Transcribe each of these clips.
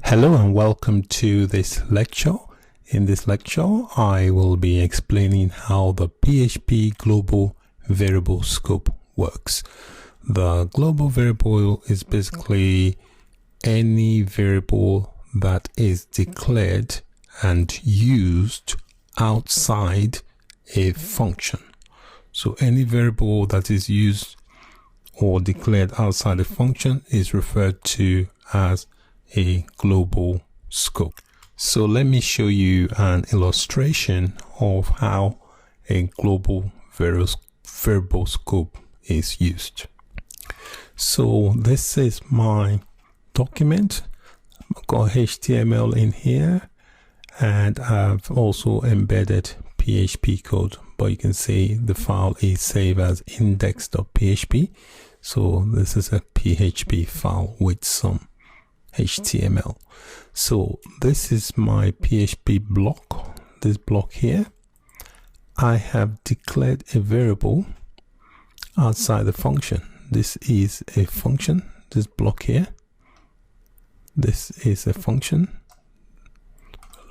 Hello and welcome to this lecture. In this lecture, I will be explaining how the PHP Global Variable Scope works. The global variable is basically any variable that is declared and used outside a function. So any variable that is used or declared outside a function is referred to as a global scope. So let me show you an illustration of how a global variable scope is used. So this is my document. I've got HTML in here and I've also embedded PHP code, but you can see the file is saved as index.php. So this is a PHP file with some HTML. So this is my PHP block, this block here. I have declared a variable outside the function. This is a function, this block here. This is a function.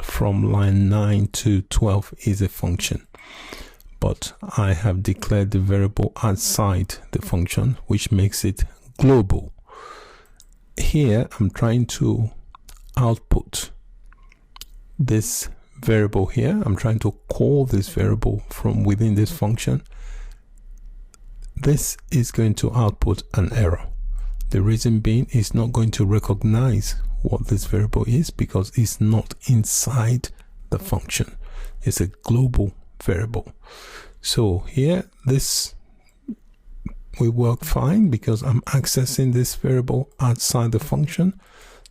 From line 9 to 12 is a function. But I have declared the variable outside the function, which makes it global. Here I'm trying to output this variable here. I'm trying to call this variable from within this function. This is going to output an error. The reason being it's not going to recognize what this variable is because it's not inside the function. It's a global variable. So here this will work fine because I'm accessing this variable outside the function.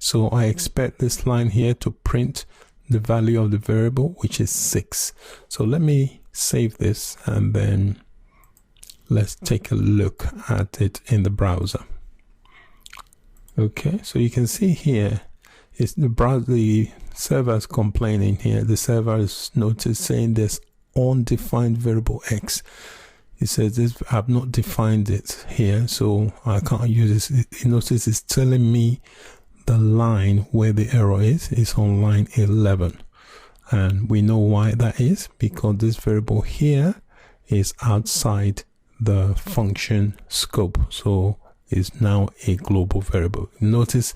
So I expect this line here to print the value of the variable, which is 6. So let me save this and then let's take a look at it in the browser. Okay, so you can see here is the server is complaining here. The server is saying this undefined variable x. It says this, I've not defined it here, so I can't use this. You notice it's telling me the line where the error is on line 11. And we know why that is, because this variable here is outside the function scope. So it's now a global variable. Notice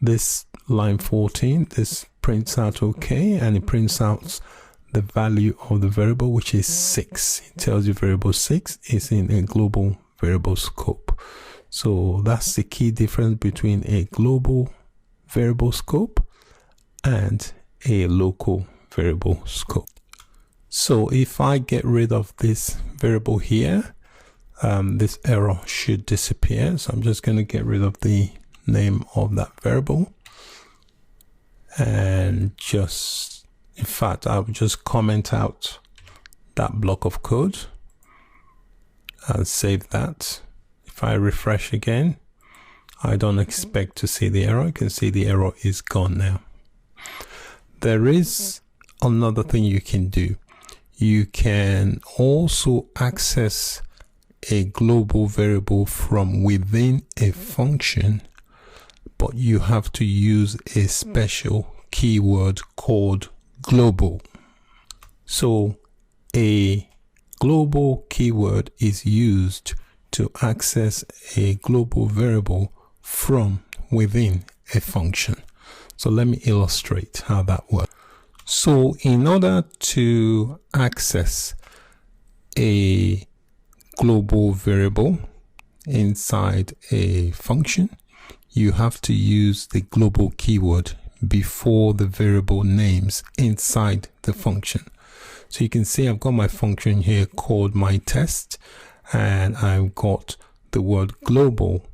this line 14, this prints out okay, and it prints out the value of the variable, which is 6. It tells you variable 6 is in a global variable scope. So that's the key difference between a global variable scope and a local variable scope. So if I get rid of this variable here, this error should disappear. So I'm just going to get rid of the name of that variable and just, in fact, I'll just comment out that block of code and save that. If I refresh again, I don't expect to see the error. You can see the error is gone now. There is another thing you can do. You can also access a global variable from within a function, but you have to use a special keyword called global. So a global keyword is used to access a global variable from within a function. So let me illustrate how that works. So in order to access a global variable inside a function, you have to use the global keyword before the variable names inside the function. So you can see I've got my function here called my test, and I've got the word global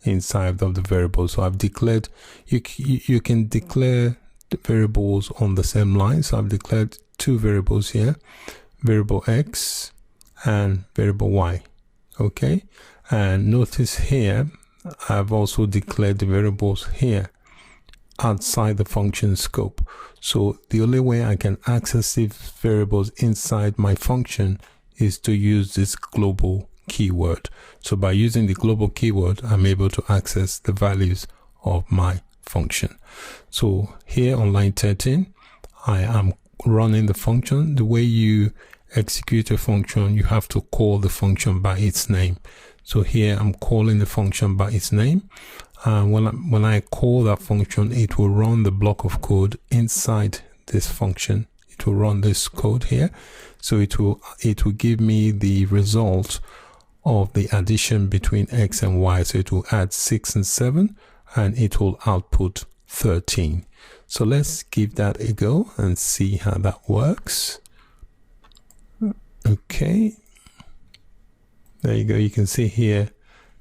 inside of the variable. So I've declared, you can declare the variables on the same line. So I've declared two variables here, variable x and variable y. Okay, and notice here I've also declared the variables here outside the function scope. So the only way I can access these variables inside my function is to use this global keyword. So by using the global keyword, I'm able to access the values of my function. So here on line 13, I am running the function. The way you execute a function, you have to call the function by its name. So here I'm calling the function by its name. And when I call that function, it will run the block of code inside this function. It will run this code here. So it will give me the result of the addition between X and Y. So it will add 6 and 7, and it will output 13. So let's give that a go and see how that works. Okay. There you go. You can see here,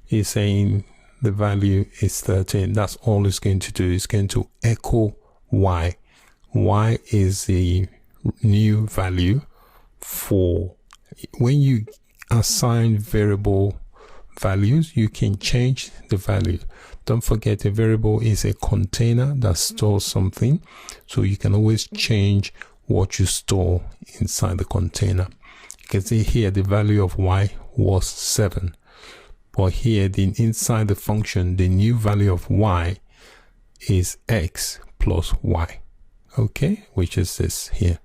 it's saying the value is 13. That's all it's going to do. It's going to echo Y. Y is the new value for when you assign variable values, you can change the value. Don't forget, a variable is a container that stores something. So you can always change what you store inside the container. You can see here the value of Y was 7. But here, inside the function, the new value of Y is X plus Y. Okay, which is this here.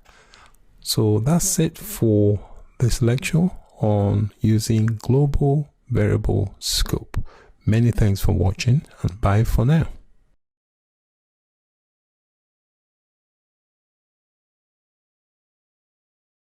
So that's it for this lecture on using global variable scope. Many thanks for watching, and bye for now.